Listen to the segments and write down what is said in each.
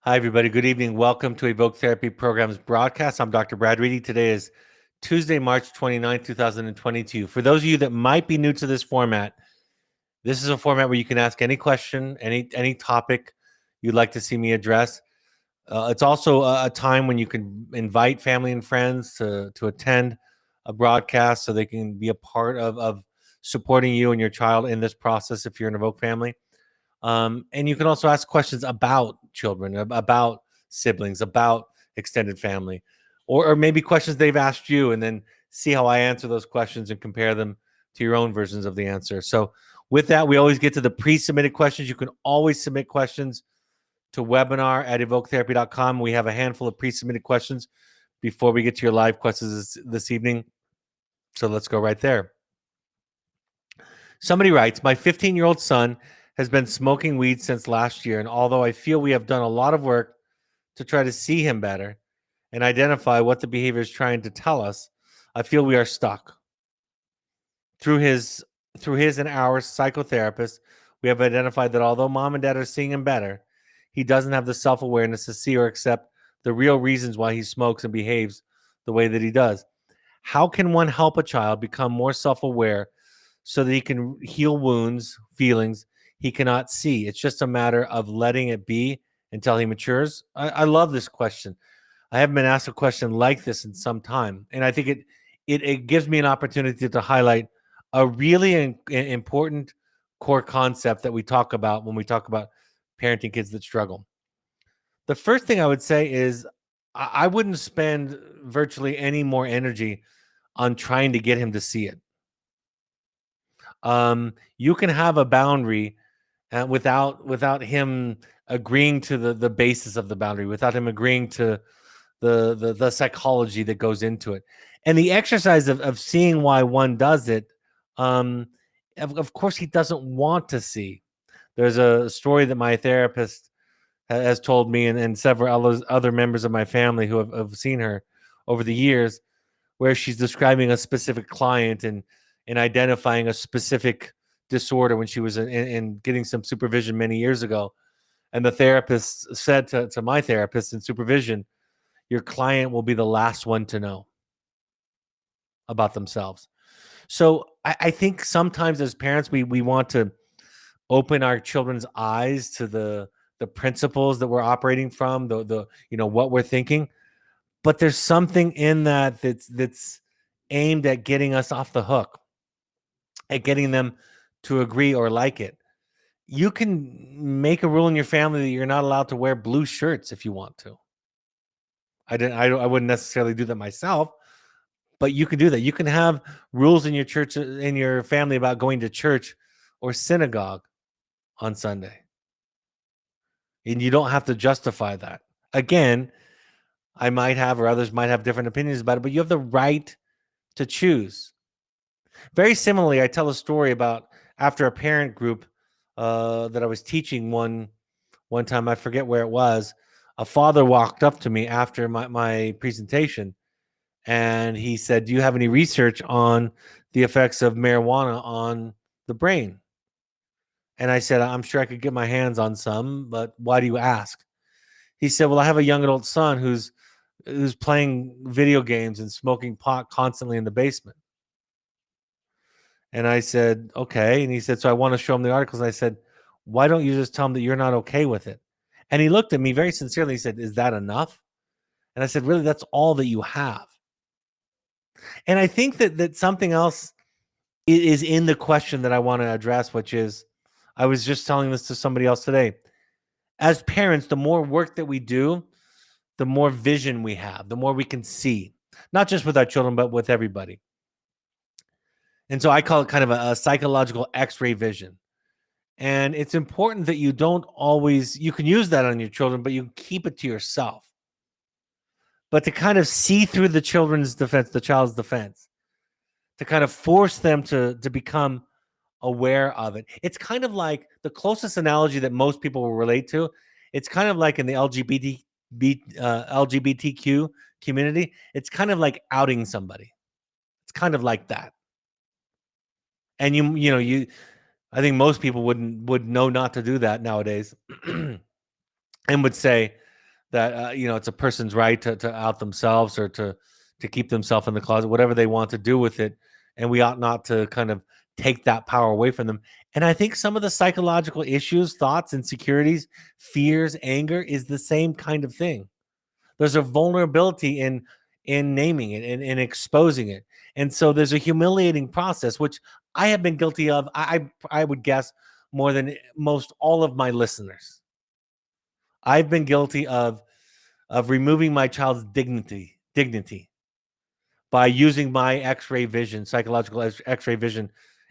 Hi, everybody. Good evening. Welcome to Evoke Therapy Program's broadcast. I'm Dr. Brad Reedy. Today is Tuesday, March 29th, 2022. For those of you that might be new to this format, this is a format where you can ask any question, any topic you'd like to see me address. It's also a time when you can invite family and friends to attend a broadcast so they can be a part of supporting you and your child in this process if you're an Evoke family. And you can also ask questions about children, about siblings, about extended family, or maybe questions they've asked you, and then see how I answer those questions and compare them to your own versions of the answer. So with that, we always get to the pre-submitted questions. You can always submit questions to webinar@evoketherapy.com. We have a handful of pre-submitted questions before we get to your live questions this evening. So let's go right there. Somebody writes, my 15-year-old son has been smoking weed since last year, and although I feel we have done a lot of work to try to see him better and identify what the behavior is trying to tell us, I feel we are stuck. Through his and our psychotherapist, we have identified that although mom and dad are seeing him better, he doesn't have the self-awareness to see or accept the real reasons why he smokes and behaves the way that he does. How can one help a child become more self-aware so that he can heal wounds, feelings he cannot see? It's just a matter of letting it be until he matures. I love this question. I haven't been asked a question like this in some time, and I think it gives me an opportunity to highlight a really important core concept that we talk about when we talk about parenting kids that struggle. The first thing I would say is I wouldn't spend virtually any more energy on trying to get him to see it. You can have a boundary without him agreeing to the basis of the boundary, without him agreeing to the psychology that goes into it, and the exercise of seeing why one does it. Of course, he doesn't want to see. There's a story that my therapist has told me, and several other members of my family who have seen her over the years, where she's describing a specific client and identifying a specific disorder when she was in getting some supervision many years ago. And the therapist said to my therapist in supervision, your client will be the last one to know about themselves. So I think sometimes as parents, we want to open our children's eyes to the principles that we're operating from, the what we're thinking. But there's something in that that's aimed at getting us off the hook, at getting them to agree or like it. You can make a rule in your family that you're not allowed to wear blue shirts if you want to. I wouldn't necessarily do that myself, but you can do that. You can have rules in your church, in your family, about going to church or synagogue on Sunday. And you don't have to justify that. Again, I might have, or others might have, different opinions about it, but you have the right to choose. Very similarly, I tell a story about after a parent group that I was teaching one time, I forget where it was. A father walked up to me after my presentation, and he said, do you have any research on the effects of marijuana on the brain? And I said, I'm sure I could get my hands on some, but why do you ask? He said, well, I have a young adult son who's playing video games and smoking pot constantly in the basement. And I said, okay. And he said, so I want to show him the articles. And I said, why don't you just tell him that you're not okay with it? And he looked at me very sincerely. He said, is that enough? And I said, really, that's all that you have? And I think that something else is in the question that I want to address, which is, I was just telling this to somebody else today. As parents, the more work that we do, the more vision we have, the more we can see, not just with our children, but with everybody. And so I call it kind of a psychological X-ray vision. And it's important that you don't always, you can use that on your children, but you keep it to yourself. But to kind of see through the child's defense, to kind of force them to become aware of it. It's kind of like the closest analogy that most people will relate to. It's kind of like in the LGBTQ community. It's kind of like outing somebody. It's kind of like that. And I think most people would know not to do that nowadays, and would say, that it's a person's right to out themselves or to keep themselves in the closet, whatever they want to do with it, and we ought not to kind of take that power away from them. And I think some of the psychological issues, thoughts, insecurities, fears, anger is the same kind of thing. There's a vulnerability in naming it and exposing it. And so there's a humiliating process, which I have been guilty of. I would guess more than most all of my listeners. I've been guilty of removing my child's dignity by using my X-ray vision, psychological X-ray vision,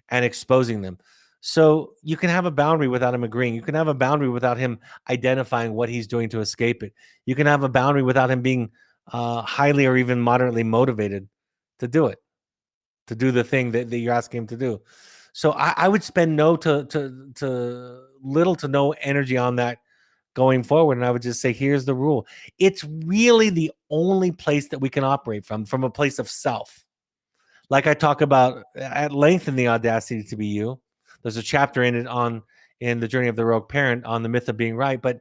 and exposing them. So you can have a boundary without him agreeing. You can have a boundary without him identifying what he's doing to escape it. You can have a boundary without him being highly or even moderately motivated to do it, to do the thing that you're asking him to do. So I would spend little to no energy on that going forward. And I would just say, here's the rule. It's really the only place that we can operate from a place of self. Like I talk about at length in the Audacity to Be You. There's a chapter in it in the Journey of the Rogue Parent on the myth of being right. But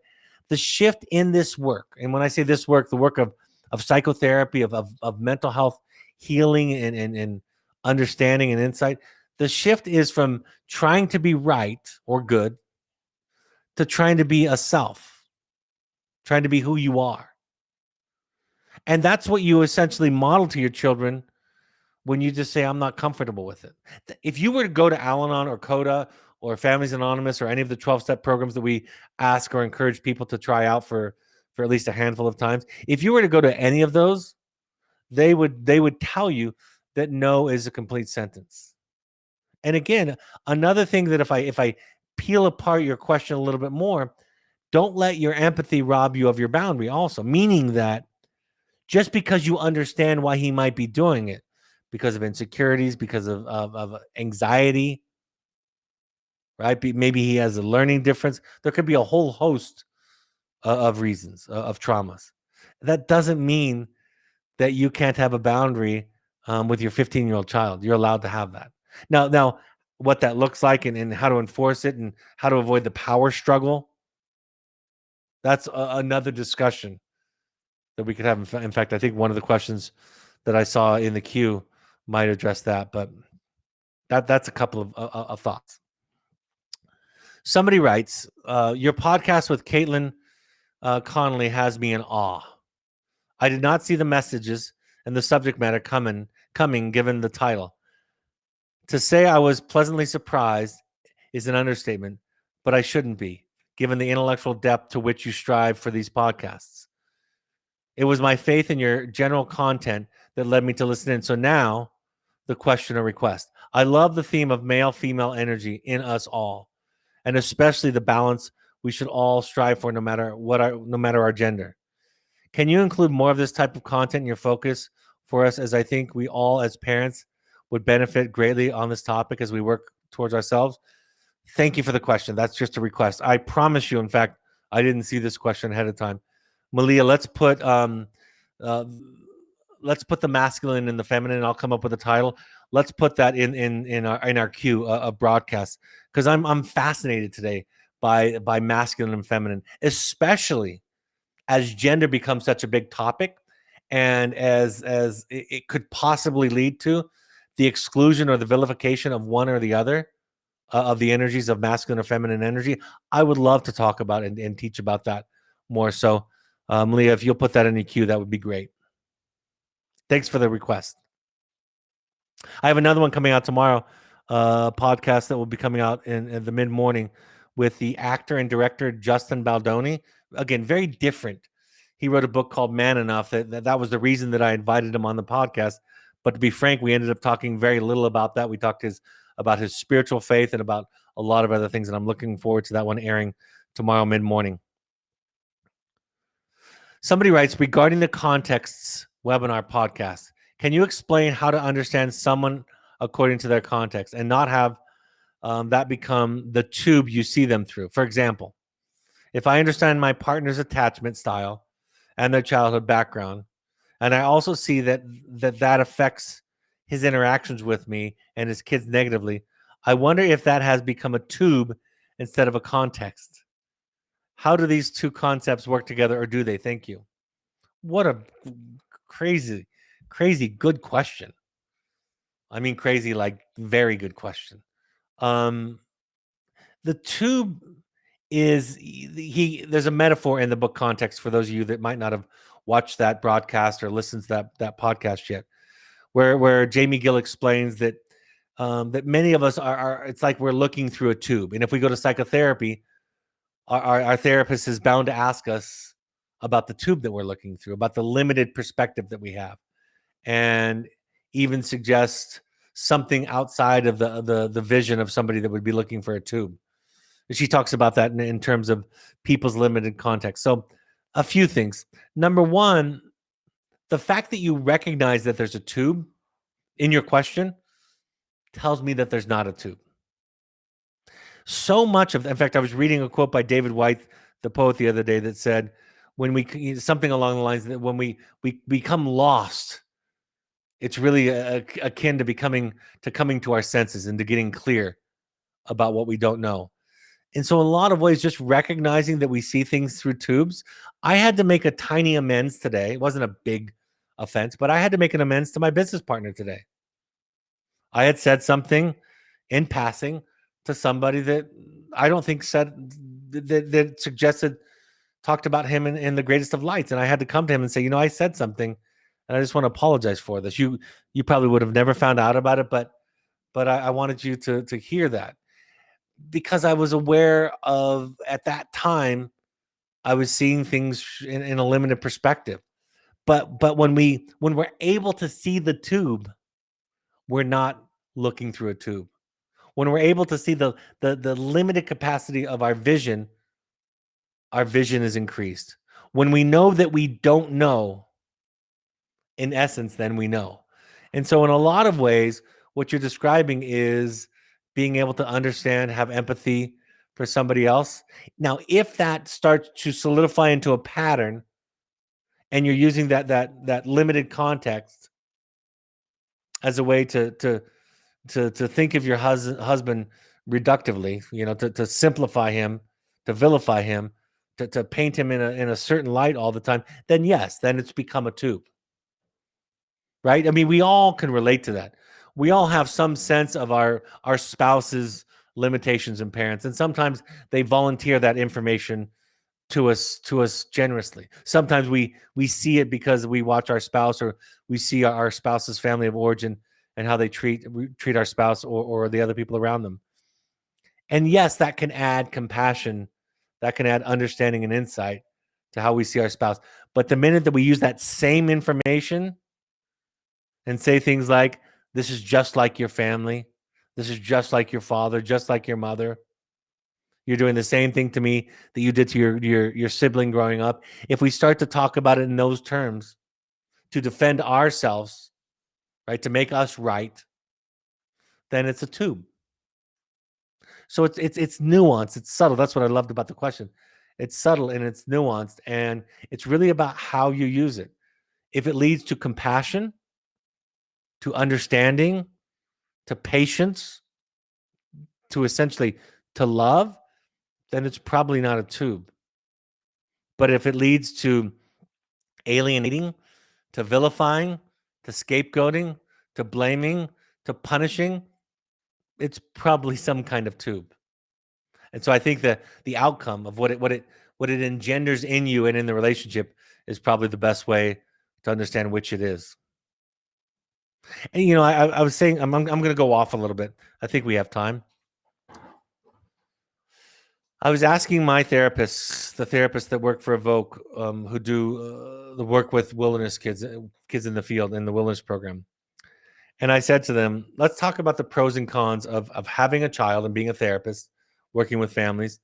the shift in this work, and when I say this work, the work of psychotherapy, of mental health healing and understanding and insight, the shift is from trying to be right or good to trying to be a self, trying to be who you are. And that's what you essentially model to your children when you just say, I'm not comfortable with it. If you were to go to Al-Anon or CODA or Families Anonymous or any of the 12-step programs that we ask or encourage people to try out for at least a handful of times, if you were to go to any of those, they would tell you that no is a complete sentence. And again, another thing that if I peel apart your question a little bit more, don't let your empathy rob you of your boundary also, meaning that just because you understand why he might be doing it, because of insecurities, because of anxiety, right? Maybe he has a learning difference. There could be a whole host of reasons, of traumas. That doesn't mean that you can't have a boundary with your 15-year-old child. You're allowed to have that. Now, what that looks like and how to enforce it and how to avoid the power struggle, that's another discussion that we could have. In fact, I think one of the questions that I saw in the queue might address that, but that's a couple of thoughts. Somebody writes, your podcast with Caitlin Connolly has me in awe. I did not see the messages and the subject matter coming given the title. To say I was pleasantly surprised is an understatement, but I shouldn't be, given the intellectual depth to which you strive for these podcasts. It was my faith in your general content that led me to listen in. So now, the question or request. I love the theme of male-female energy in us all, and especially the balance we should all strive for no matter our gender. Can you include more of this type of content in your focus for us, as I think we all as parents would benefit greatly on this topic as we work towards ourselves? Thank you for the question. That's just a request. I promise you, in fact, I didn't see this question ahead of time. Malia, let's put the masculine and the feminine. I'll come up with a title. Let's put that in our queue of broadcasts, because I'm fascinated today by masculine and feminine, especially as gender becomes such a big topic, and as it could possibly lead to the exclusion or the vilification of one or the other of the energies of masculine or feminine energy. I would love to talk about and teach about that more. So, Leah, if you'll put that in your queue, that would be great. Thanks for the request. I have another one coming out tomorrow, podcast that will be coming out in the mid-morning with the actor and director Justin Baldoni. Again, very different. He wrote a book called Man Enough. That was the reason that I invited him on the podcast. But to be frank, we ended up talking very little about that. We talked about his spiritual faith and about a lot of other things, and I'm looking forward to that one airing tomorrow mid-morning. Somebody writes, regarding the Contexts webinar podcast, can you explain how to understand someone according to their context and not have that become the tube you see them through? For example, if I understand my partner's attachment style and their childhood background, and I also see that affects his interactions with me and his kids negatively, I wonder if that has become a tube instead of a context. How do these two concepts work together, or do they? Thank you. What a crazy good question. I mean, crazy, like very good question. The tube is there's a metaphor in the book Context for those of you that might not have watched that broadcast or listened to that podcast yet, where Jamie Gill explains that that many of us are it's like we're looking through a tube, and if we go to psychotherapy, our therapist is bound to ask us about the tube that we're looking through, about the limited perspective that we have, and even suggest something outside of the vision of somebody that would be looking for a tube. She talks about that in terms of people's limited context. So a few things. Number one, the fact that you recognize that there's a tube in your question tells me that there's not a tube. So much of, in fact, I was reading a quote by David White, the poet, the other day that said, when we, something along the lines that when we become lost, it's really akin to coming to our senses and to getting clear about what we don't know. And so in a lot of ways, just recognizing that we see things through tubes, I had to make a tiny amends today. It wasn't a big offense, but I had to make an amends to my business partner today. I had said something in passing to somebody that I don't think said that suggested, talked about him in the greatest of lights. And I had to come to him and say, I said something and I just want to apologize for this. You probably would have never found out about it, but I wanted you to hear that. Because I was aware of, at that time, I was seeing things in a limited perspective. But when we're able to see the tube, we're not looking through a tube. When we're able to see the limited capacity of our vision is increased. When we know that we don't know, in essence, then we know. And so in a lot of ways, what you're describing is being able to understand, have empathy for somebody else. Now, if that starts to solidify into a pattern and you're using that limited context as a way to think of your husband reductively, to simplify him, to vilify him, to paint him in a certain light all the time, then yes, then it's become a tube. Right? I mean, we all can relate to that. We all have some sense of our spouse's limitations and parents, and sometimes they volunteer that information to us generously. Sometimes we see it because we watch our spouse, or we see our spouse's family of origin and how they treat our spouse or the other people around them. And yes, that can add compassion, that can add understanding and insight to how we see our spouse. But the minute that we use that same information and say things like, this is just like your family, this is just like your father, just like your mother, you're doing the same thing to me that you did to your sibling growing up. If we start to talk about it in those terms to defend ourselves, right, to make us right, then it's a tube. So it's nuanced, it's subtle. That's what I loved about the question. It's subtle and it's nuanced, and it's really about how you use it. If it leads to compassion, to understanding, to patience, to essentially to love, then it's probably not a tube. But if it leads to alienating, to vilifying, to scapegoating, to blaming, to punishing, it's probably some kind of tube. And so I think that the outcome of what it engenders in you and in the relationship is probably the best way to understand which it is. And I was saying I'm going to go off a little bit. I think we have time. I was asking my therapists, the therapists that work for Evoke, who do the work with wilderness kids in the field in the wilderness program. And I said to them, let's talk about the pros and cons of having a child and being a therapist, working with families,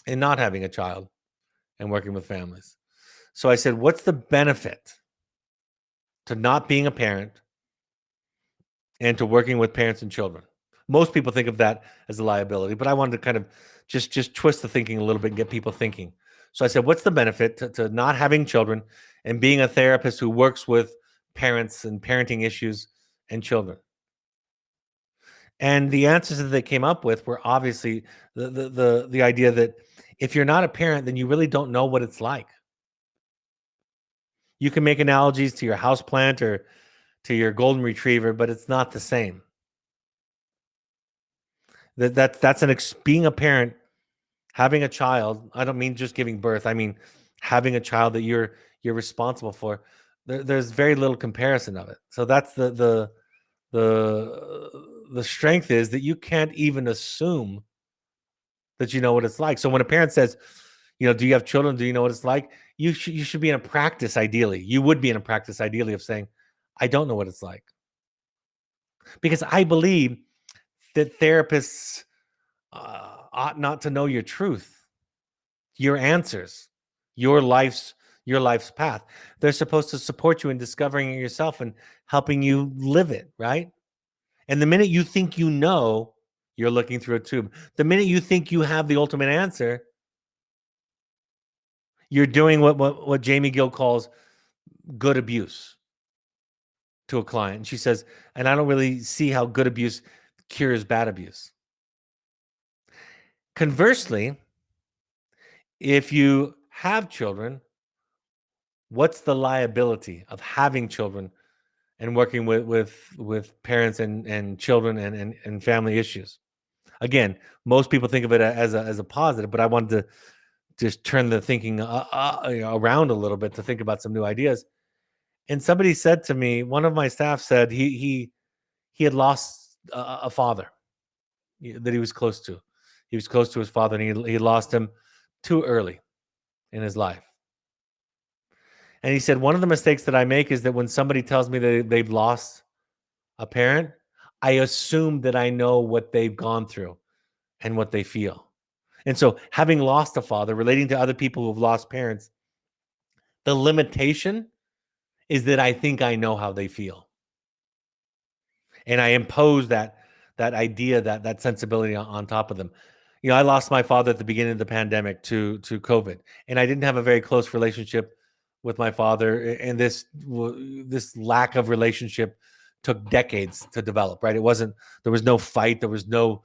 and not having a child and working with families. So I said, what's the benefit to not being a parent and to working with parents and children? Most people think of that as a liability, but I wanted to kind of just twist the thinking a little bit and get people thinking. So I said, what's the benefit to not having children and being a therapist who works with parents and parenting issues and children? And the answers that they came up with were obviously the idea that If you're not a parent, then you really don't know what it's like. You can make analogies to your houseplant or to your golden retriever, but it's not the same. Being a parent, having a child. I don't mean just giving birth. I mean having a child that you're responsible for. There's very little comparison of it. So that's the strength is that you can't even assume that you know what it's like. So when a parent says, do you have children? Do you know what it's like? You should be in a practice. Ideally, you would be in a practice. Ideally, of saying, I don't know what it's like, because I believe that therapists ought not to know your truth, your answers, your life's path. They're supposed to support you in discovering it yourself and helping you live it, right? And the minute you think you know, you're looking through a tube. The minute you think you have the ultimate answer, you're doing what Jamie Gill calls good abuse to a client. And she says, and I don't really see how good abuse cures bad abuse. Conversely, if you have children, what's the liability of having children and working with parents and children and family issues? Again, most people think of it as a positive, but I wanted to just turn the thinking around a little bit to think about some new ideas. And somebody said to me, one of my staff said he had lost a father that he was close to. He was close to his father, and he lost him too early in his life. And he said, one of the mistakes that I make is that when somebody tells me that they've lost a parent, I assume that I know what they've gone through and what they feel. And so, having lost a father, relating to other people who've lost parents, the limitation is that I think I know how they feel. And I impose that idea, that sensibility on top of them. I lost my father at the beginning of the pandemic to COVID, and I didn't have a very close relationship with my father. And this lack of relationship took decades to develop. Right? There was no fight. There was no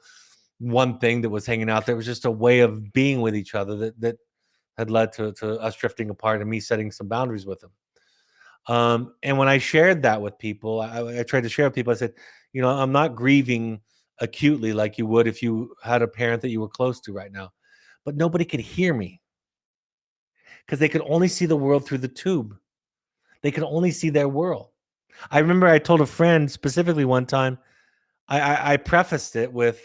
one thing that was hanging out. There was just a way of being with each other that had led to us drifting apart and me setting some boundaries with him. And when I shared that with people, I tried to share with people. I said, I'm not grieving acutely like you would if you had a parent that you were close to right now. But nobody could hear me because they could only see the world through the tube. They could only see their world. I remember I told a friend specifically one time, I prefaced it with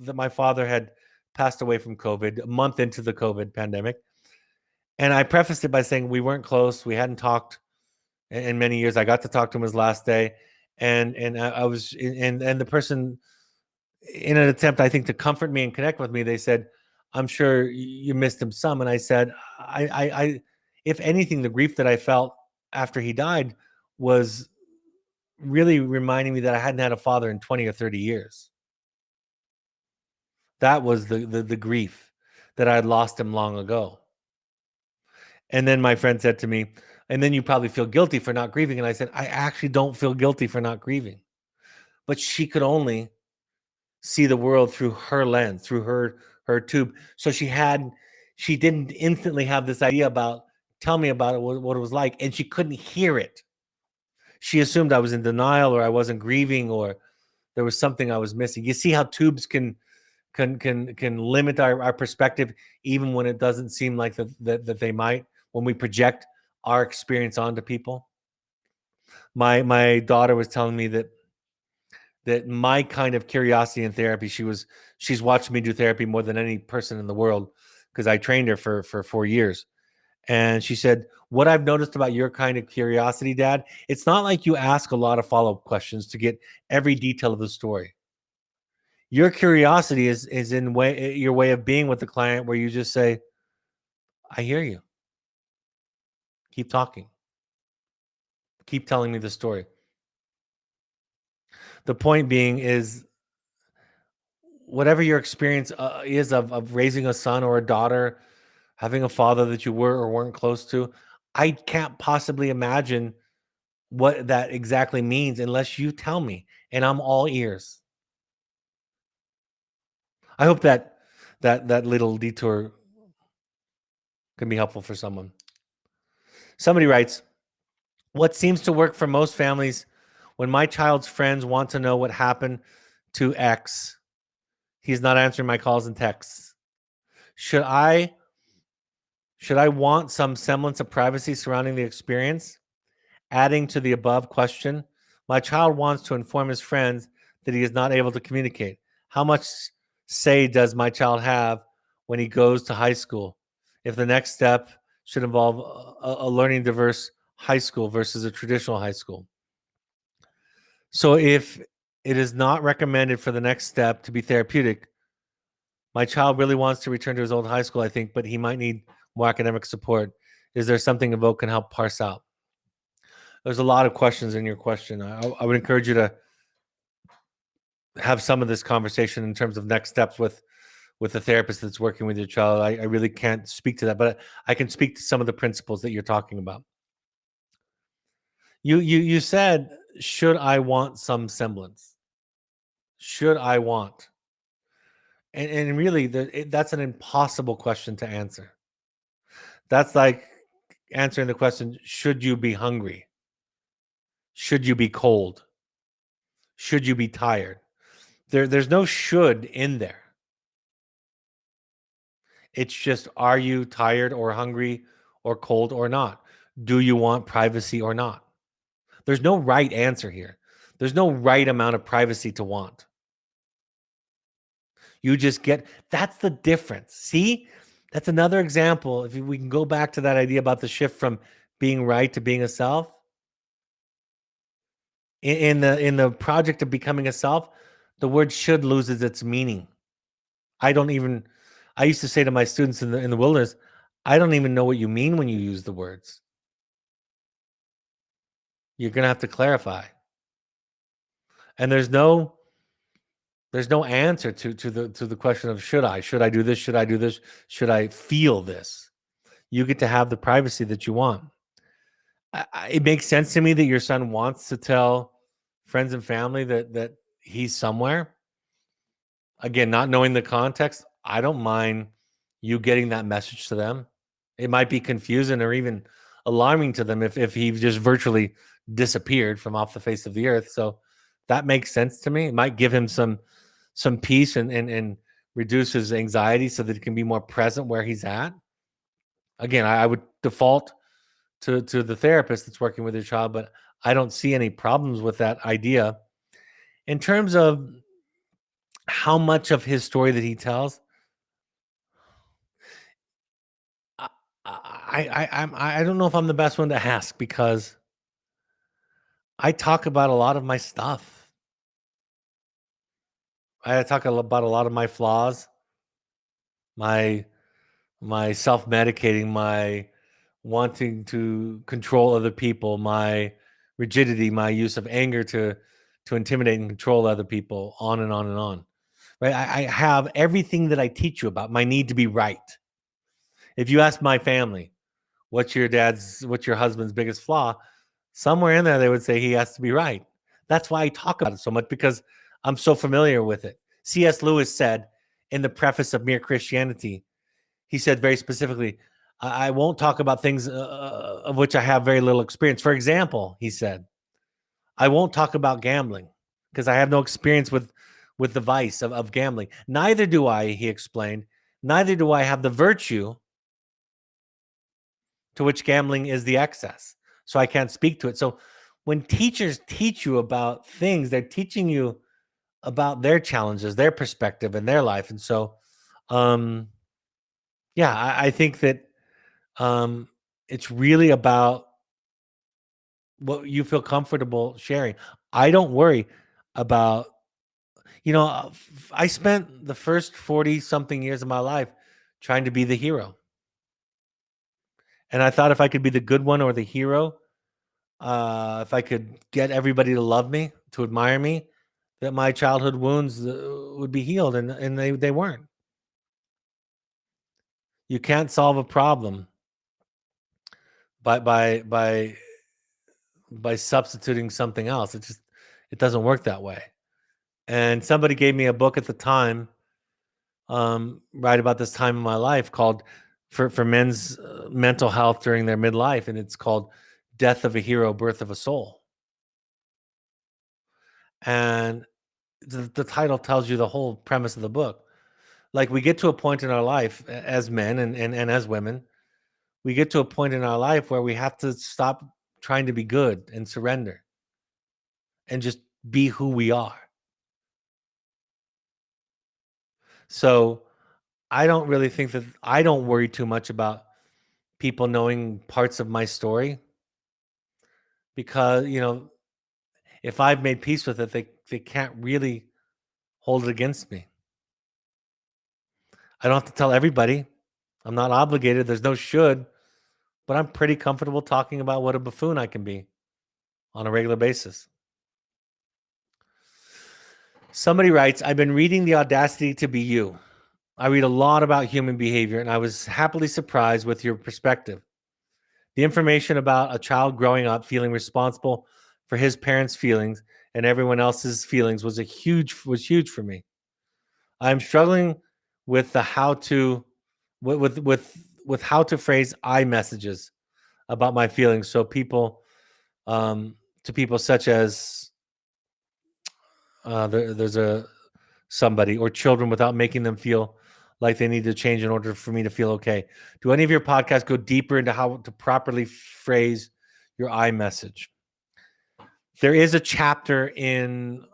that my father had passed away from COVID a month into the COVID pandemic. And I prefaced it by saying we weren't close. We hadn't talked in many years. I got to talk to him his last day. And I was, and the person, in an attempt, I think, to comfort me and connect with me, they said, I'm sure you missed him some. And I said, I if anything, the grief that I felt after he died was really reminding me that I hadn't had a father in 20 or 30 years. That was the grief, that I had lost him long ago. And then my friend said to me, and then you probably feel guilty for not grieving. And I said, I actually don't feel guilty for not grieving. But she could only see the world through her lens, through her tube. So she didn't instantly have this idea about, tell me about it, what it was like. And she couldn't hear it. She assumed I was in denial, or I wasn't grieving, or there was something I was missing. You see how tubes can limit our perspective, even when it doesn't seem like that they might, when we project our experience onto people. My daughter was telling me that my kind of curiosity in therapy, she's watched me do therapy more than any person in the world, because I trained her for 4 years. And she said, what I've noticed about your kind of curiosity, Dad, it's not like you ask a lot of follow-up questions to get every detail of the story. Your curiosity is in your way of being with the client, where you just say, I hear you. Keep talking. Keep telling me the story. The point being is, whatever your experience is of raising a son or a daughter, having a father that you were or weren't close to, I can't possibly imagine what that exactly means unless you tell me, and I'm all ears. I hope that little detour can be helpful for someone. Somebody writes, what seems to work for most families when my child's friends want to know what happened to X, he's not answering my calls and texts. Should I want some semblance of privacy surrounding the experience? Adding to the above question, my child wants to inform his friends that he is not able to communicate. How much say does my child have when he goes to high school? If the next step should involve a learning diverse high school versus a traditional high school. So if it is not recommended for the next step to be therapeutic, my child really wants to return to his old high school, I think, but he might need more academic support. Is there something Evoke can help parse out? There's a lot of questions in your question. I would encourage you to have some of this conversation in terms of next steps with the therapist that's working with your child. I really can't speak to that, but I can speak to some of the principles that you're talking about. You said, should I want some semblance? Should I want? And really, that's an impossible question to answer. That's like answering the question, should you be hungry? Should you be cold? Should you be tired? There's no should in there. It's just, are you tired or hungry or cold or not? Do you want privacy or not? There's no right answer here. There's no right amount of privacy to want. You just get, that's the difference. See, that's another example. If we can go back to that idea about the shift from being right to being a self. In the project of becoming a self, the word should loses its meaning. I used to say to my students in the wilderness, I don't even know what you mean when you use the words. You're going to have to clarify. And there's no answer to the question of should I do this? Should I do this? Should I feel this? You get to have the privacy that you want. It makes sense to me that your son wants to tell friends and family that he's somewhere. Again, not knowing the context, I don't mind you getting that message to them. It might be confusing or even alarming to them if he just virtually disappeared from off the face of the earth. So that makes sense to me. It might give him some peace and reduce his anxiety so that he can be more present where he's at. Again, I would default to the therapist that's working with your child, but I don't see any problems with that idea. In terms of how much of his story that he tells, I don't know if I'm the best one to ask, because I talk about a lot of my stuff. I talk about a lot of my flaws, my self-medicating, my wanting to control other people, my rigidity, my use of anger to intimidate and control other people, on and on and on. Right? I have everything that I teach you about, my need to be right. If you ask my family, what's your husband's biggest flaw? Somewhere in there, they would say he has to be right. That's why I talk about it so much, because I'm so familiar with it. C.S. Lewis said in the preface of Mere Christianity, he said very specifically, I won't talk about things of which I have very little experience. For example, he said, I won't talk about gambling because I have no experience with the vice of gambling. Neither do I, he explained, neither do I have the virtue to which gambling is the excess. So I can't speak to it. So when teachers teach you about things, they're teaching you about their challenges, their perspective, and their life. And so, yeah, I think that it's really about what you feel comfortable sharing. I don't worry about, I spent the first 40 something years of my life trying to be the hero. And I thought if I could be the good one or the hero, if I could get everybody to love me, to admire me, that my childhood wounds would be healed, and they weren't. You can't solve a problem by substituting something else. It doesn't work that way. And somebody gave me a book at the time, right about this time in my life, called for men's mental health during their midlife, and it's called Death of a Hero, Birth of a Soul. And the title tells you the whole premise of the book. Like, we get to a point in our life as men and as women, we get to a point in our life where we have to stop trying to be good and surrender and just be who we are. So I don't really think that I don't worry too much about people knowing parts of my story, because, if I've made peace with it, they can't really hold it against me. I don't have to tell everybody. I'm not obligated. There's no should, but I'm pretty comfortable talking about what a buffoon I can be on a regular basis. Somebody writes, I've been reading The Audacity to Be You. I read a lot about human behavior, and I was happily surprised with your perspective. The information about a child growing up feeling responsible for his parents' feelings and everyone else's feelings was huge for me. I'm struggling with the how to with how to phrase I messages about my feelings, so people to people such as there's a somebody or children, without making them feel like they need to change in order for me to feel okay. Do any of your podcasts go deeper into how to properly phrase your I message? There is a chapter in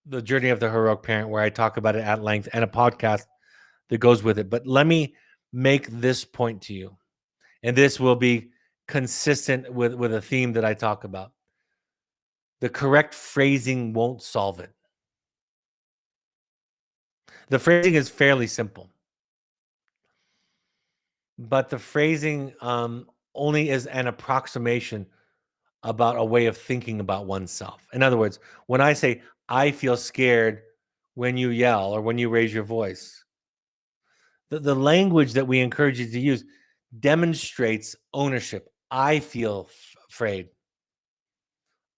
the Journey of the Heroic Parent where I talk about it at length, and a podcast that goes with it. But let me make this point to you, and this will be consistent with a theme that I talk about. The correct phrasing won't solve it. The phrasing is fairly simple, but the phrasing only is an approximation about a way of thinking about oneself. In other words, when I say, I feel scared when you yell or when you raise your voice, the language that we encourage you to use demonstrates ownership. I feel afraid.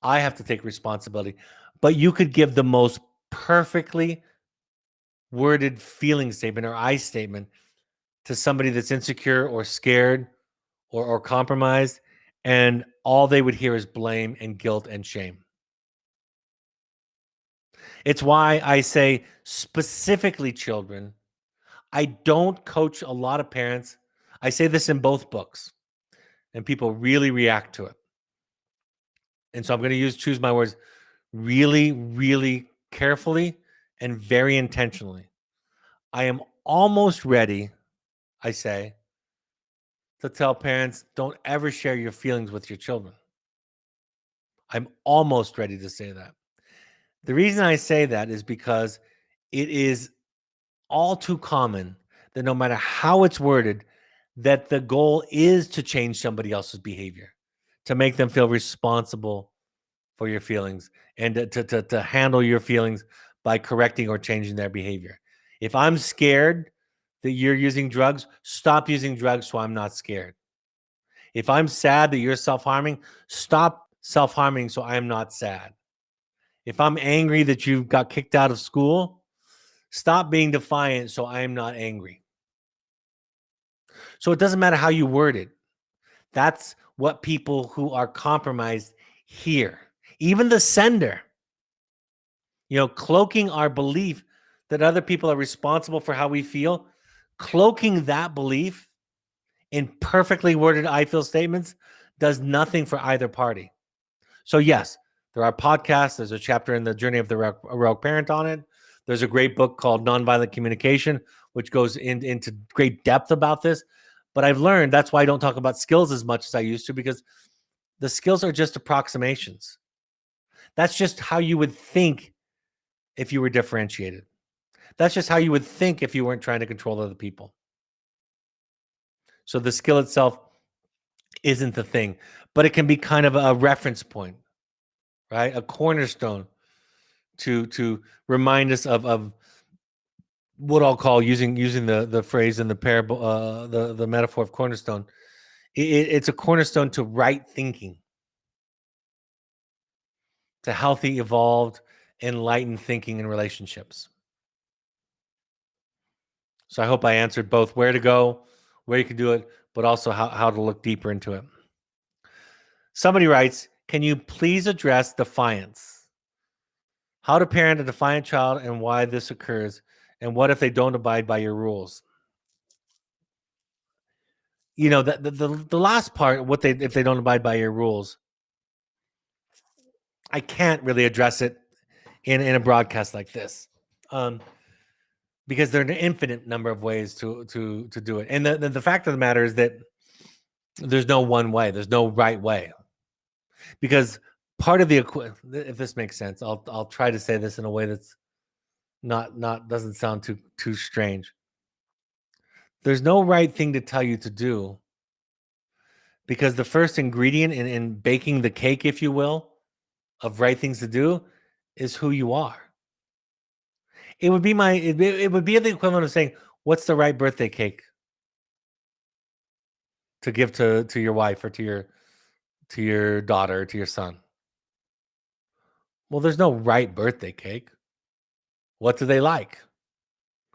I have to take responsibility. But you could give the most perfectly worded feeling statement or I statement to somebody that's insecure or scared or compromised, and all they would hear is blame and guilt and shame. It's why I say, specifically children, I don't coach a lot of parents. I say this in both books, and people really react to it. And so I'm going to choose my words really, really carefully and very intentionally. I am almost ready, I say, to tell parents, don't ever share your feelings with your children. I'm almost ready to say that. The reason I say that is because it is all too common that no matter how it's worded, that the goal is to change somebody else's behavior, to make them feel responsible for your feelings, and to handle your feelings by correcting or changing their behavior. If I'm scared that you're using drugs, stop using drugs so I'm not scared. If I'm sad that you're self-harming, stop self-harming so I'm not sad. If I'm angry that you got kicked out of school, stop being defiant so I am not angry. So it doesn't matter how you word it. That's what people who are compromised hear. Even the sender, cloaking our belief that other people are responsible for how we feel, cloaking that belief in perfectly worded I feel statements does nothing for either party. So yes, there are podcasts. There's a chapter in the Journey of the Heroic Parent on it. There's a great book called Nonviolent Communication, which goes into great depth about this. But I've learned that's why I don't talk about skills as much as I used to, because the skills are just approximations. That's just how you would think if you were differentiated. That's just how you would think if you weren't trying to control other people. So the skill itself isn't the thing, but it can be kind of a reference point, right? A cornerstone to remind us of what I'll call, using the phrase in the parable, the metaphor of cornerstone. It's a cornerstone to right thinking, to healthy, evolved, enlightened thinking in relationships. So I hope I answered both where to go, where you can do it, but also how to look deeper into it. Somebody writes, can you please address defiance? How to parent a defiant child and why this occurs, and what if they don't abide by your rules? You know, the last part, what they if they don't abide by your rules, I can't really address it in a broadcast like this, because there are an infinite number of ways to do it. And the fact of the matter is that there's no one way. There's no right way, because part of the if this makes sense, I'll try to say this in a way that's not doesn't sound too strange. There's no right thing to tell you to do, because the first ingredient in baking the cake, if you will, of right things to do is who you are. It would be it would be the equivalent of saying, what's the right birthday cake to give to your wife or to your daughter or to your son? Well, there's no right birthday cake. What do they like?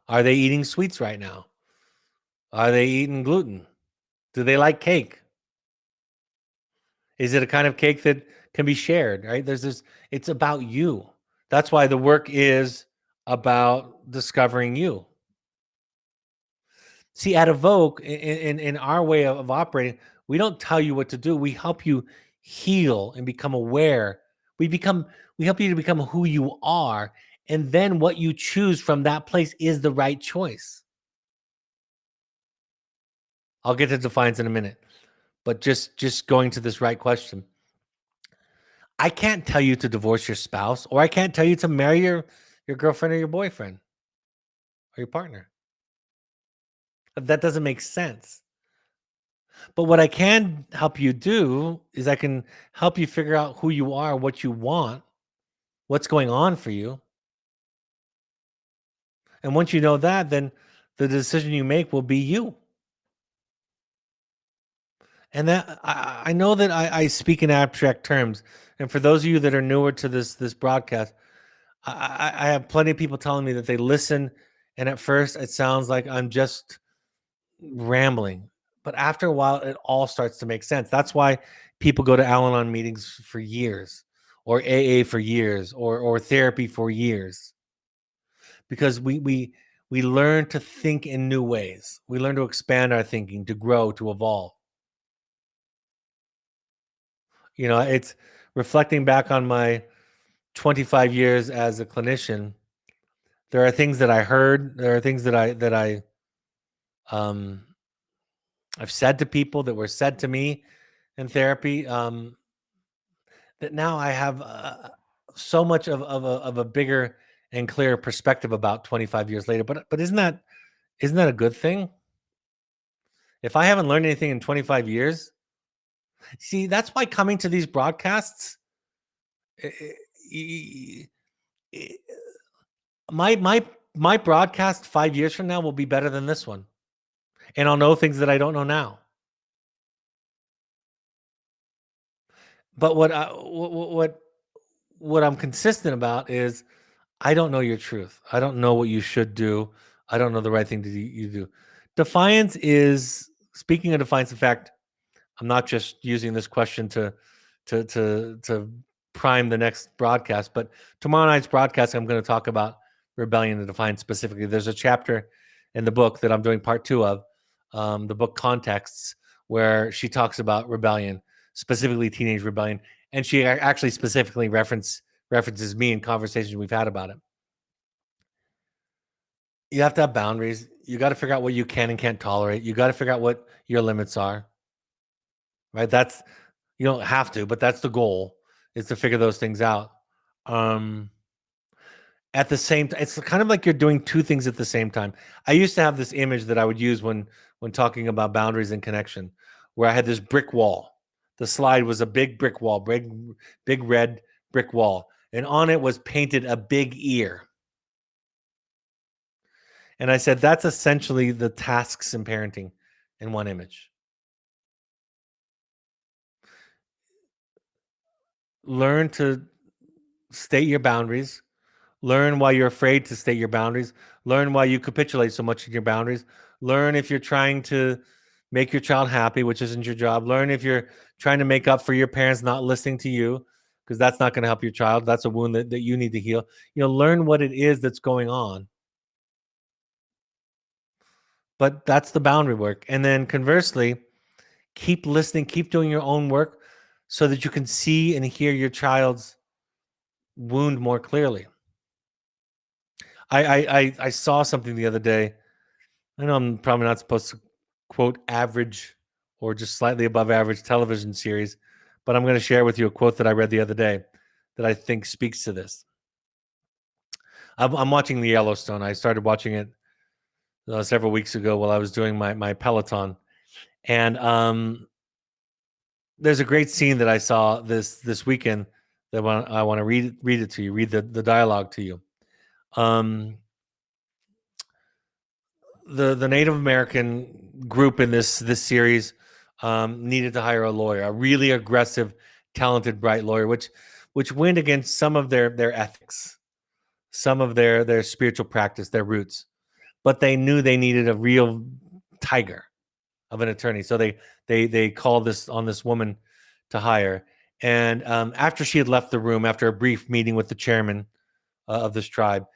Are they eating sweets right now? Are they eating gluten? Do they like cake? Is it a kind of cake that can be shared, right? There's this, it's about you. That's why the work is about discovering you. See, at Evoke, in our way of operating, we don't tell you what to do. We help you heal and become aware. We help you to become who you are, and then what you choose from that place is the right choice. I'll get to defiance in a minute, but just going to this right question. I can't tell you to divorce your spouse, or I can't tell you to marry your girlfriend or your boyfriend or your partner. That doesn't make sense. But what I can help you do is I can help you figure out who you are, what you want, what's going on for you. And once you know that, then the decision you make will be you. And that I know that I speak in abstract terms. And for those of you that are newer to this broadcast, I have plenty of people telling me that they listen, and at first it sounds like I'm just rambling, but after a while it all starts to make sense. That's why people go to Al-Anon meetings for years, or AA for years, or therapy for years, because we learn to think in new ways. We learn to expand our thinking, to grow, to evolve. You know, it's reflecting back on my 25 years as a clinician. There are things that I heard, there are things that I um I've said to people, that were said to me in therapy, that now I have so much of a bigger and clearer perspective about 25 years later. But isn't that a good thing? If I haven't learned anything in 25 years, see, that's why coming to these broadcasts, eh, eh, eh, my broadcast 5 years from now will be better than this one, and I'll know things that I don't know now. But what I'm consistent about is, I don't know your truth. I don't know what you should do. I don't know the right thing to you do. Defiance is, speaking of defiance. In fact, I'm not just using this question to prime the next broadcast, but tomorrow night's broadcast, I'm going to talk about rebellion and defiance specifically. There's a chapter in the book that I'm doing part 2 of, the book Contexts, where she talks about rebellion, specifically teenage rebellion, and she actually specifically references me in conversations we've had about it. You have to have boundaries. You got to figure out what you can and can't tolerate. You got to figure out what your limits are. Right? That's, you don't have to, but that's the goal, is to figure those things out. At the same time, it's kind of like you're doing two things at the same time. I used to have this image that I would use when talking about boundaries and connection, where I had this brick wall. The slide was a big brick wall, big red brick wall, and on it was painted a big ear. And I said, that's essentially the tasks in parenting in one image. Learn to state your boundaries, Learn why you're afraid to state your boundaries. Learn why you capitulate so much in your boundaries. Learn if you're trying to make your child happy, which isn't your job. Learn if you're trying to make up for your parents not listening to you, because that's not going to help your child. That's a wound that you need to heal. Learn what it is that's going on. But that's the boundary work. And then conversely, keep listening, keep doing your own work so that you can see and hear your child's wound more clearly. I saw something the other day. I know I'm probably not supposed to quote average or just slightly above average television series, but I'm going to share with you a quote that I read the other day that I think speaks to this. I'm watching the Yellowstone. I started watching it several weeks ago while I was doing my Peloton, and there's a great scene that I saw this weekend that I want to read it to you. Read the dialogue to you. The Native American group in this series needed to hire a lawyer, a really aggressive, talented, bright lawyer, which went against some of their ethics, some of their spiritual practice, their roots. But they knew they needed a real tiger of an attorney, so they called this woman to hire. And after she had left the room, after a brief meeting with the chairman of this tribe,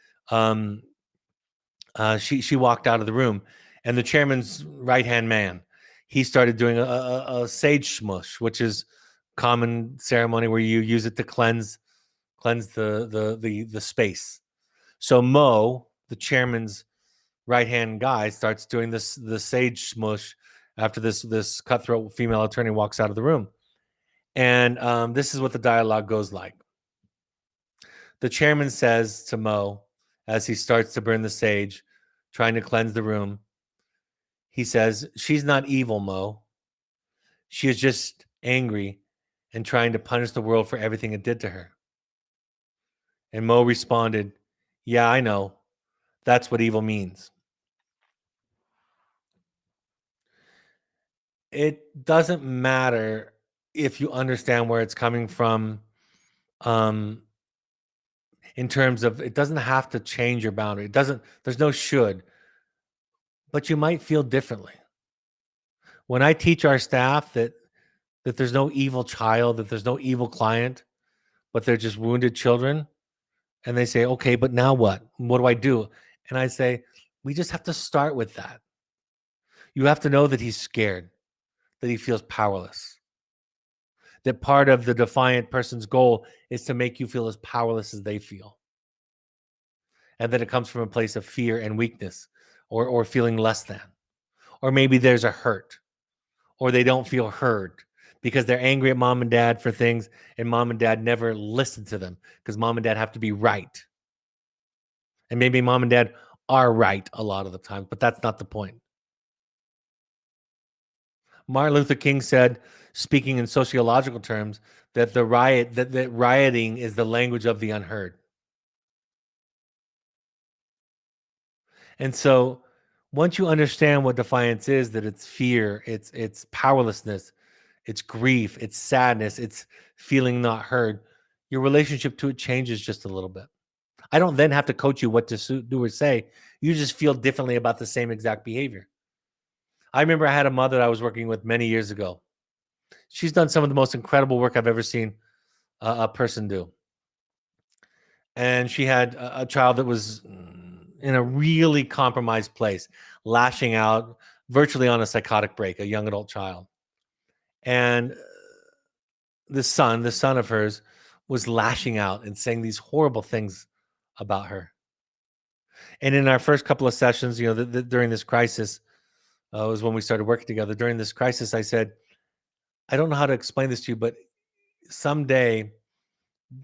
she walked out of the room, and the chairman's right-hand man, he started doing a sage smush, which is common ceremony where you use it to cleanse the space. So Mo, the chairman's right-hand guy, starts doing the sage smush after this cutthroat female attorney walks out of the room. And this is what the dialogue goes like. The chairman says to Mo, as he starts to burn the sage, trying to cleanse the room, he says, "She's not evil, Mo. She is just angry and trying to punish the world for everything it did to her." And Mo responded, "Yeah, I know. That's what evil means." It doesn't matter if you understand where it's coming from, in terms of, it doesn't have to change your boundary. There's no should, but you might feel differently. When I teach our staff that there's no evil child, that there's no evil client, but they're just wounded children, and they say, "Okay, but now what? What do I do?" And I say, we just have to start with that. You have to know that he's scared, that he feels powerless, that part of the defiant person's goal is to make you feel as powerless as they feel, and that it comes from a place of fear and weakness, or feeling less than, or maybe there's a hurt, or they don't feel heard because they're angry at mom and dad for things, and mom and dad never listened to them because mom and dad have to be right. And maybe mom and dad are right a lot of the time, but that's not the point. Martin Luther King said, speaking in sociological terms, that that rioting is the language of the unheard. And so once you understand what defiance is, that it's fear, it's powerlessness, it's grief, it's sadness, it's feeling not heard, your relationship to it changes just a little bit. I don't then have to coach you what to do or say. You just feel differently about the same exact behavior. I remember I had a mother I was working with many years ago. She's done some of the most incredible work I've ever seen a person do. And she had a child that was in a really compromised place, lashing out virtually on a psychotic break, a young adult child. And the son of hers, was lashing out and saying these horrible things about her. And in our first couple of sessions, during this crisis, was when we started working together. During this crisis, I said, "I don't know how to explain this to you, but someday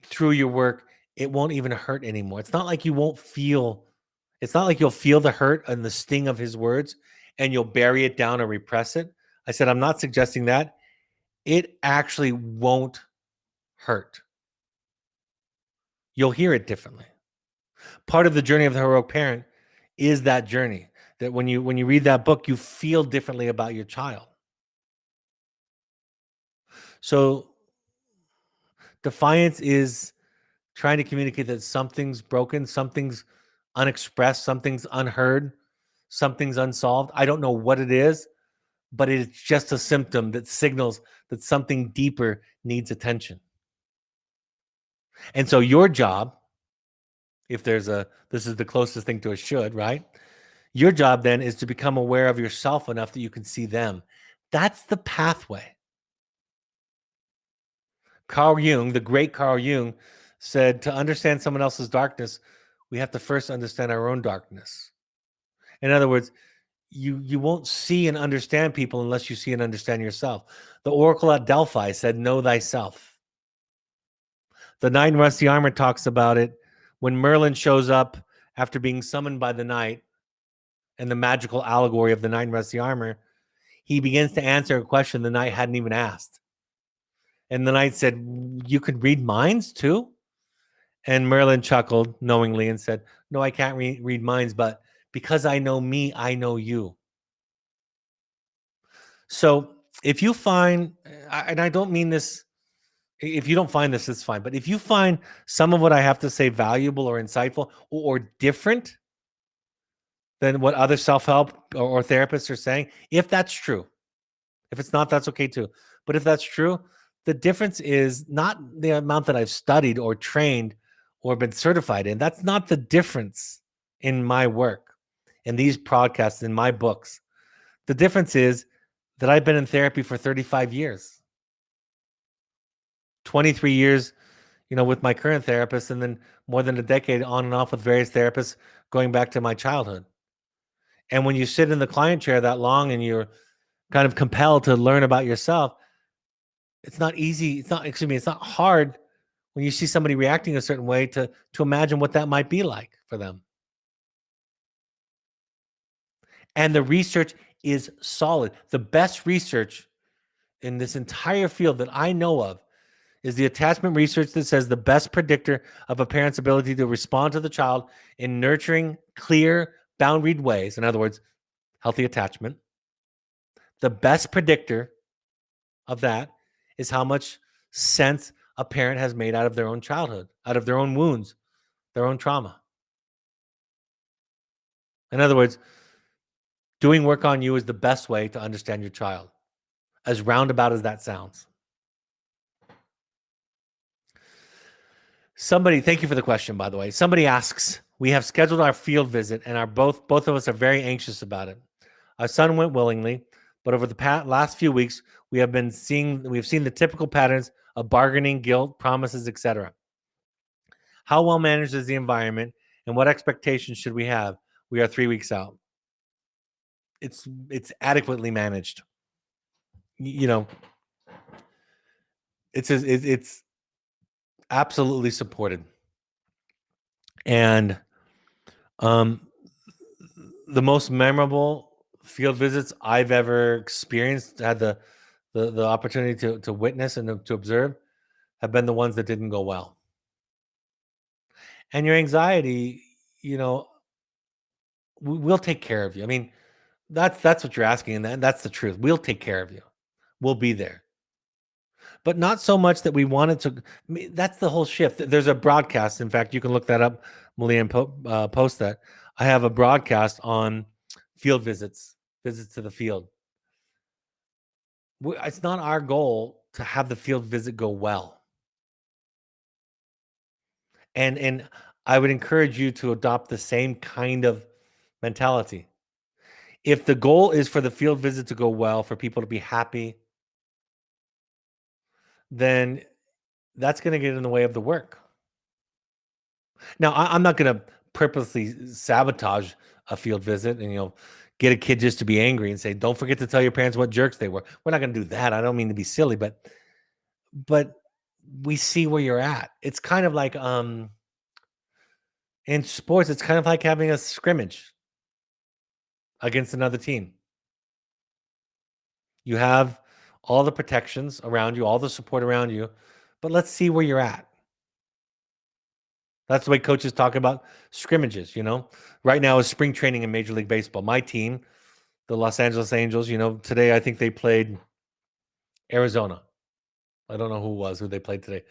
through your work, it won't even hurt anymore. It's not like you'll feel the hurt and the sting of his words and you'll bury it down or repress it." I said, "I'm not suggesting that. It actually won't hurt. You'll hear it differently." Part of the journey of the heroic parent is that journey, that when you read that book, you feel differently about your child. So defiance is trying to communicate that something's broken, something's unexpressed, something's unheard, something's unsolved. I don't know what it is, but it's just a symptom that signals that something deeper needs attention. And so your job, if this is the closest thing to a should, right? Your job then is to become aware of yourself enough that you can see them. That's the pathway. Carl Jung, the great Carl Jung, said to understand someone else's darkness, we have to first understand our own darkness. In other words, you won't see and understand people unless you see and understand yourself. The oracle at Delphi said, know thyself. The Knight in Rusty Armor talks about it when Merlin shows up after being summoned by the knight and the magical allegory of the Knight in Rusty Armor. He begins to answer a question the knight hadn't even asked. And the knight said, you could read minds too? And Merlin chuckled knowingly and said, no, I can't read minds, but because I know me, I know you. So if you find, and I don't mean this, if you don't find this, it's fine. But if you find some of what I have to say valuable or insightful or different than what other self-help or therapists are saying, if that's true, if it's not, that's okay too. But if that's true, the difference is not the amount that I've studied or trained or been certified in. That's not the difference in my work, in these podcasts, in my books. The difference is that I've been in therapy for 35 years, 23 years, with my current therapist, and then more than a decade on and off with various therapists going back to my childhood. And when you sit in the client chair that long and you're kind of compelled to learn about yourself, it's not easy. It's not hard when you see somebody reacting a certain way to imagine what that might be like for them. And the research is solid. The best research in this entire field that I know of is the attachment research that says the best predictor of a parent's ability to respond to the child in nurturing, clear, boundaried ways, in other words, healthy attachment. The best predictor of that is how much sense a parent has made out of their own childhood, out of their own wounds, their own trauma. In other words, doing work on you is the best way to understand your child, as roundabout as that sounds. Thank you for the question, by the way. Somebody asks, we have scheduled our field visit and both of us are very anxious about it. Our son went willingly, but over the last few weeks, we've seen the typical patterns of bargaining, guilt, promises, etc. How well managed is the environment, and what expectations should we have? We are 3 weeks out. It's adequately managed. It's absolutely supported. And the most memorable field visits I've ever experienced, had the opportunity to witness and to observe, have been the ones that didn't go well. And your anxiety, we'll take care of you. I mean, that's what you're asking, and that's the truth. We'll take care of you. We'll be there. But not so much that we wanted to. I mean, that's the whole shift. There's a broadcast. In fact, you can look that up, Malia, and post that. I have a broadcast on field visits to the field. It's not our goal to have the field visit go well. And I would encourage you to adopt the same kind of mentality. If the goal is for the field visit to go well, for people to be happy, then that's going to get in the way of the work. Now, I'm not going to purposely sabotage a field visit and, get a kid just to be angry and say, don't forget to tell your parents what jerks they were. We're not going to do that. I don't mean to be silly, but we see where you're at. It's kind of like, in sports, it's kind of like having a scrimmage against another team. You have all the protections around you, all the support around you, but let's see where you're at. That's the way coaches talk about scrimmages, Right now is spring training in Major League Baseball. My team, the Los Angeles Angels, today I think they played Arizona. I don't know who they played today,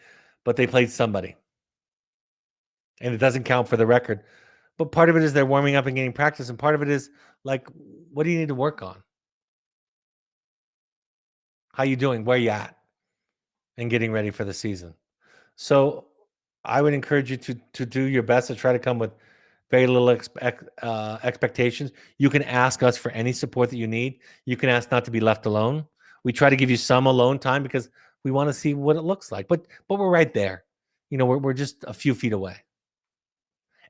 but they played somebody. and it doesn't count for the record. But part of it is they're warming up and getting practice, and part of it is like, what do you need to work on? How you doing? Where you at? And getting ready for the season. So I would encourage you to do your best to try to come with very little expectations. You can ask us for any support that you need. You can ask not to be left alone. We try to give you some alone time because we want to see what it looks like. But we're right there. We're just a few feet away.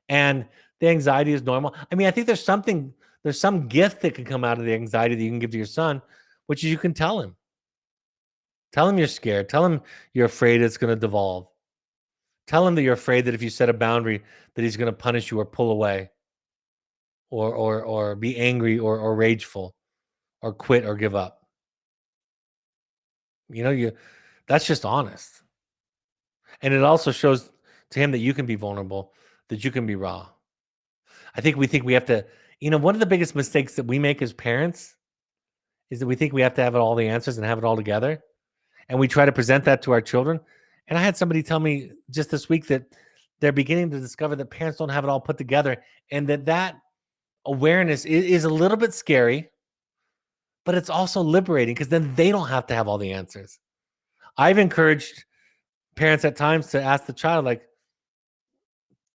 And the anxiety is normal. I mean, I think there's some gift that can come out of the anxiety that you can give to your son, which is you can tell him. Tell him you're scared. Tell him you're afraid it's going to devolve. Tell him that you're afraid that if you set a boundary, that he's going to punish you or pull away, or be angry or rageful, or quit or give up. That's just honest, and it also shows to him that you can be vulnerable, that you can be raw. I think we have to. One of the biggest mistakes that we make as parents is that we think we have to have all the answers and have it all together, and we try to present that to our children. And I had somebody tell me just this week that they're beginning to discover that parents don't have it all put together, and that awareness is a little bit scary, but it's also liberating because then they don't have to have all the answers. I've encouraged parents at times to ask the child, like,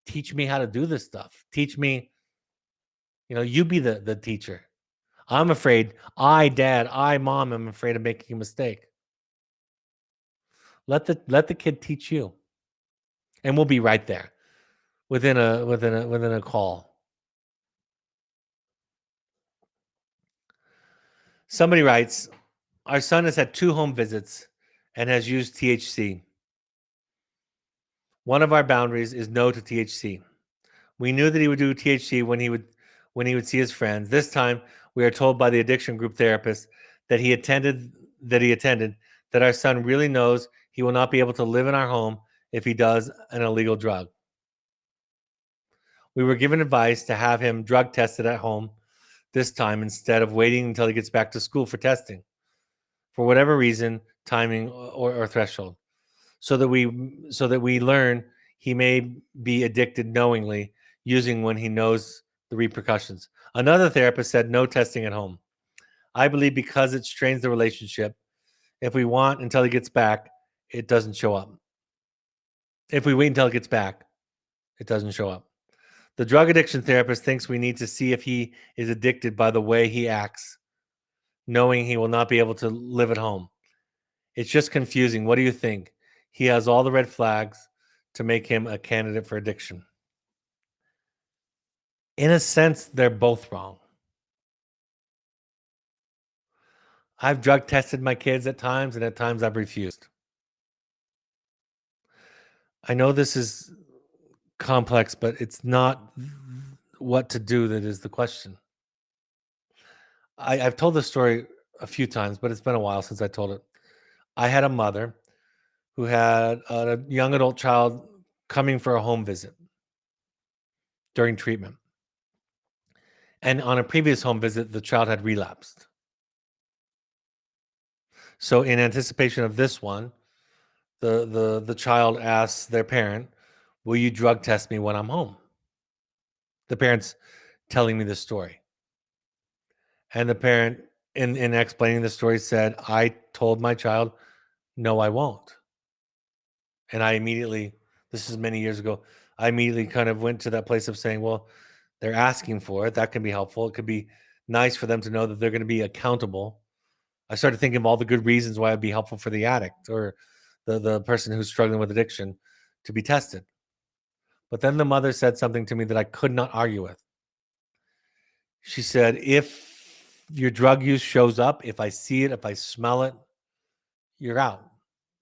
teach me how to do this stuff. Teach me, you be the teacher. I'm afraid, mom, am afraid of making a mistake. Let the kid teach you. And we'll be right there within a call. Somebody writes, our son has had 2 home visits and has used THC. One of our boundaries is no to THC. We knew that he would do THC when he would see his friends. This time, we are told by the addiction group therapist that he attended that our son really knows he will not be able to live in our home if he does an illegal drug. We were given advice to have him drug tested at home this time instead of waiting until he gets back to school for testing, for whatever reason, timing or threshold, so that we learn he may be addicted knowingly, using when he knows the repercussions. Another therapist said no testing at home. I believe because it strains the relationship. If we want until he gets back, it doesn't show up. If we wait until it gets back, it doesn't show up. The drug addiction therapist thinks we need to see if he is addicted by the way he acts, knowing he will not be able to live at home. It's just confusing. What do you think? He has all the red flags to make him a candidate for addiction. In a sense, they're both wrong. I've drug tested my kids at times, and at times I've refused. I know this is complex, but it's not what to do that is the question. I've told this story a few times, but it's been a while since I told it. I had a mother who had a young adult child coming for a home visit during treatment. And on a previous home visit, the child had relapsed. So in anticipation of this one, the child asks their parent, will you drug test me when I'm home? The parent's telling me this story. And the parent, in explaining the story, said, I told my child, no, I won't. And I immediately, this is many years ago, I immediately kind of went to that place of saying, well, they're asking for it. That can be helpful. It could be nice for them to know that they're going to be accountable. I started thinking of all the good reasons why it'd be helpful for the addict or the person who's struggling with addiction to be tested. But then the mother said something to me that I could not argue with. She said, if your drug use shows up, if I see it, if I smell it, you're out.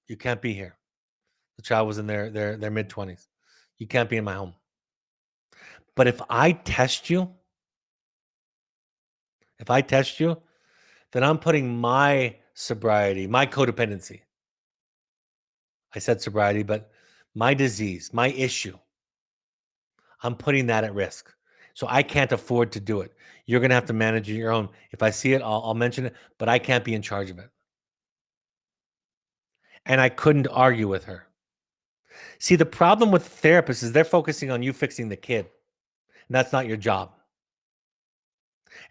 You can't be here. The child was in their mid-20s. You can't be in my home. But if I test you, then I'm putting my sobriety, my codependency. I said sobriety, but my disease, my issue, I'm putting that at risk. So I can't afford to do it. You're going to have to manage it your own. If I see it, I'll mention it, but I can't be in charge of it. And I couldn't argue with her. See, the problem with therapists is they're focusing on you fixing the kid. And that's not your job.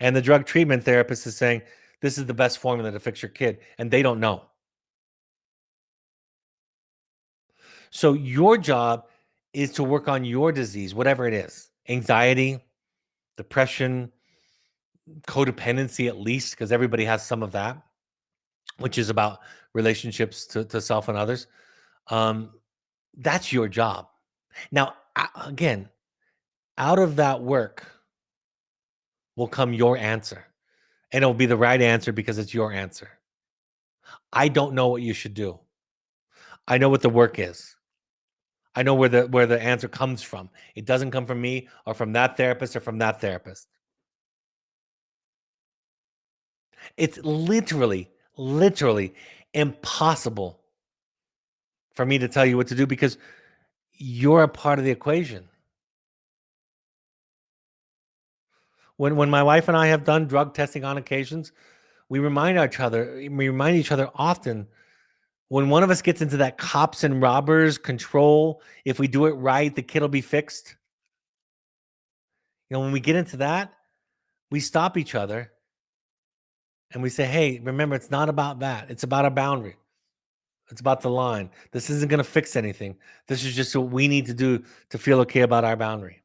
And the drug treatment therapist is saying, this is the best formula to fix your kid. And they don't know. So your job is to work on your disease, whatever it is. Anxiety, depression, codependency, at least, because everybody has some of that, which is about relationships to self and others. That's your job. Now, again, out of that work will come your answer. And it'll be the right answer because it's your answer. I don't know what you should do. I know what the work is. I know where the answer comes from. It doesn't come from me or from that therapist or from that therapist. It's literally impossible for me to tell you what to do because you're a part of the equation. When my wife and I have done drug testing on occasions, we remind each other often, when one of us gets into that cops and robbers control, if we do it right, the kid will be fixed. When we get into that, we stop each other and we say, hey, remember, it's not about that. It's about a boundary. It's about the line. This isn't going to fix anything. This is just what we need to do to feel okay about our boundary.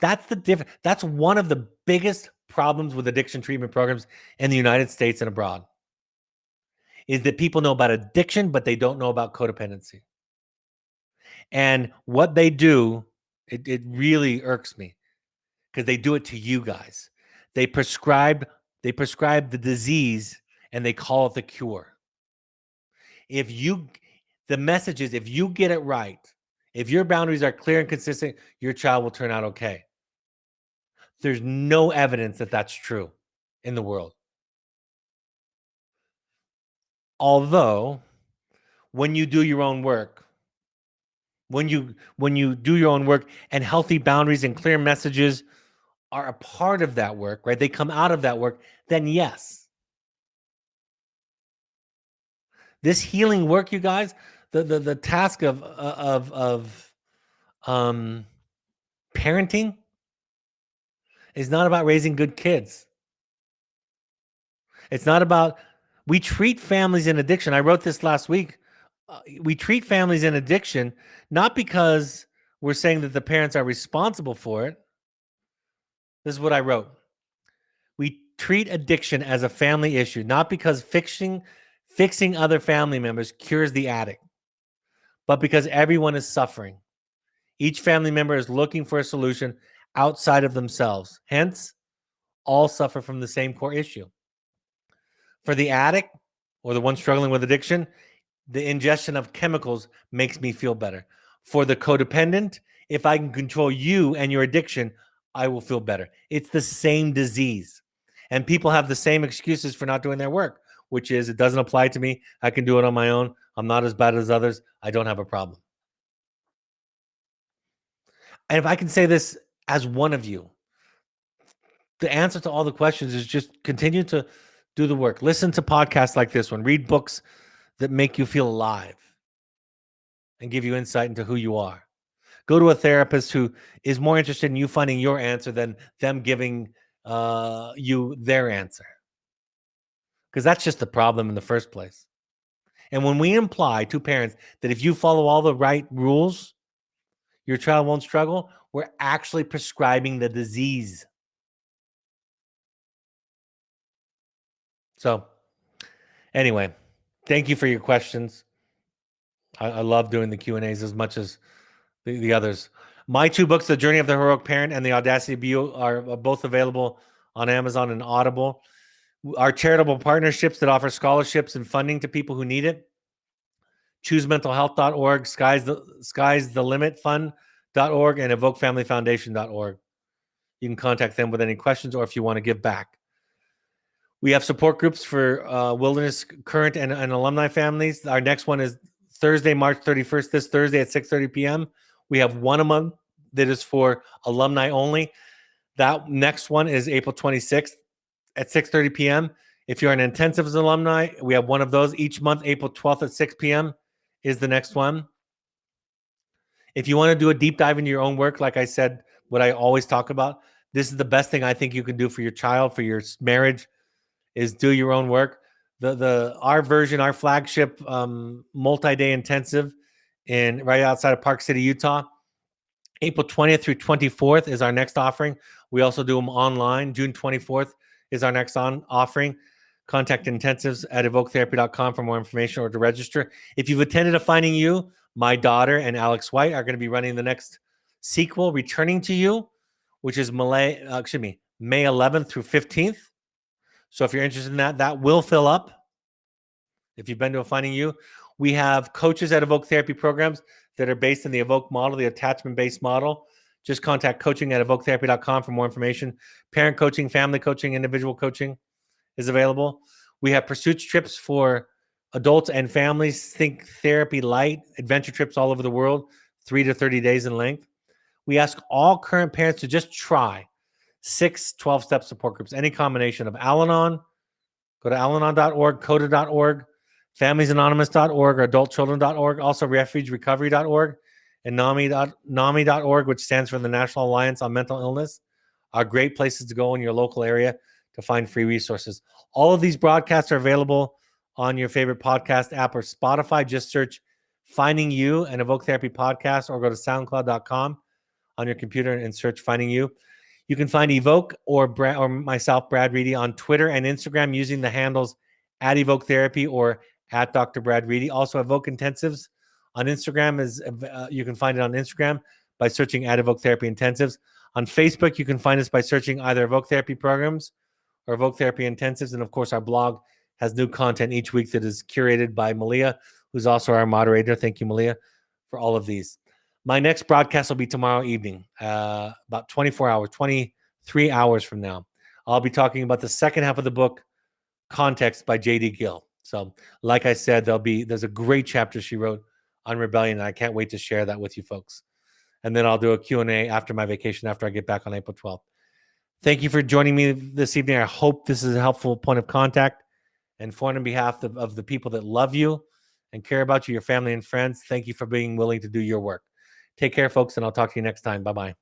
That's the difference. That's one of the biggest problems with addiction treatment programs in the United States and abroad, is that people know about addiction, but they don't know about codependency. And what they do, it really irks me because they do it to you guys. They prescribe the disease and they call it the cure. The message is, if you get it right, if your boundaries are clear and consistent, your child will turn out okay. There's no evidence that that's true in the world. Although, when you do your own work, when you do your own work and healthy boundaries and clear messages are a part of that work, right? They come out of that work, then yes. This healing work, you guys, the task of parenting is not about raising good kids. It's not about, we treat families in addiction. I wrote this last week. We treat families in addiction not because we're saying that the parents are responsible for it. This is what I wrote. We treat addiction as a family issue, not because fixing other family members cures the addict, but because everyone is suffering. Each family member is looking for a solution outside of themselves. Hence, all suffer from the same core issue. For the addict or the one struggling with addiction, the ingestion of chemicals makes me feel better. For the codependent, if I can control you and your addiction, I will feel better. It's the same disease. And people have the same excuses for not doing their work, which is, it doesn't apply to me. I can do it on my own. I'm not as bad as others. I don't have a problem. And if I can say this as one of you, the answer to all the questions is just continue to do the work. Listen to podcasts like this one. Read books that make you feel alive and give you insight into who you are. Go to a therapist who is more interested in you finding your answer than them giving you their answer. Because that's just the problem in the first place. And when we imply to parents that if you follow all the right rules, your child won't struggle, we're actually prescribing the disease. So anyway, thank you for your questions. I love doing the Q&As as much as the others. My two books, The Journey of the Heroic Parent and The Audacity to Be, are both available on Amazon and Audible. Our charitable partnerships that offer scholarships and funding to people who need it: ChooseMentalHealth.org, Sky's the Limit Fund.org, and EvokeFamilyFoundation.org. You can contact them with any questions or if you want to give back. We have support groups for wilderness current and alumni families. Our next one is Thursday, March 31st, this Thursday at 6:30 p.m. We have one a month that is for alumni only. That next one is April 26th at 6:30 p.m. If you're an intensives alumni, we have one of those each month, April 12th at 6 p.m. is the next one. If you want to do a deep dive into your own work, like I said, what I always talk about, this is the best thing I think you can do for your child, for your marriage, is do your own work. Our version, our flagship multi-day intensive in right outside of Park City, Utah. April 20th through 24th is our next offering. We also do them online. June 24th is our next offering. Contact intensives at evoketherapy.com for more information or to register. If you've attended a Finding You, my daughter and Alex White are going to be running the next sequel, Returning to You, which is May 11th through 15th. So if you're interested in that, that will fill up. If you've been to a Finding You, we have coaches at Evoke Therapy programs that are based in the Evoke model, the attachment-based model. Just contact coaching at evoketherapy.com for more information. Parent coaching, family coaching, individual coaching is available. We have pursuits trips for adults and families. Think therapy light, adventure trips all over the world, 3 to 30 days in length. We ask all current parents to just try 6 12-step support groups, any combination of Al-Anon. Go to alanon.org, coda.org, familiesanonymous.org, or adultchildren.org, also refugerecovery.org, and NAMI.org, which stands for the National Alliance on Mental Illness, are great places to go in your local area to find free resources. All of these broadcasts are available on your favorite podcast app or Spotify. Just search Finding You and Evoke Therapy Podcast, or go to soundcloud.com on your computer and search Finding You. You can find Evoke or myself, Brad Reedy, on Twitter and Instagram using the handles at Evoke Therapy or at Dr. Brad Reedy. Also, Evoke Intensives on Instagram you can find it on Instagram by searching at Evoke Therapy Intensives. On Facebook, you can find us by searching either Evoke Therapy Programs or Evoke Therapy Intensives. And of course, our blog has new content each week that is curated by Malia, who's also our moderator. Thank you, Malia, for all of these. My next broadcast will be tomorrow evening, about 23 hours from now. I'll be talking about the second half of the book, Context by J.D. Gill. So, like I said, there's a great chapter she wrote on rebellion, and I can't wait to share that with you folks. And then I'll do a Q&A after my vacation, after I get back on April 12th. Thank you for joining me this evening. I hope this is a helpful point of contact. And on behalf of the people that love you and care about you, your family and friends, thank you for being willing to do your work. Take care, folks, and I'll talk to you next time. Bye-bye.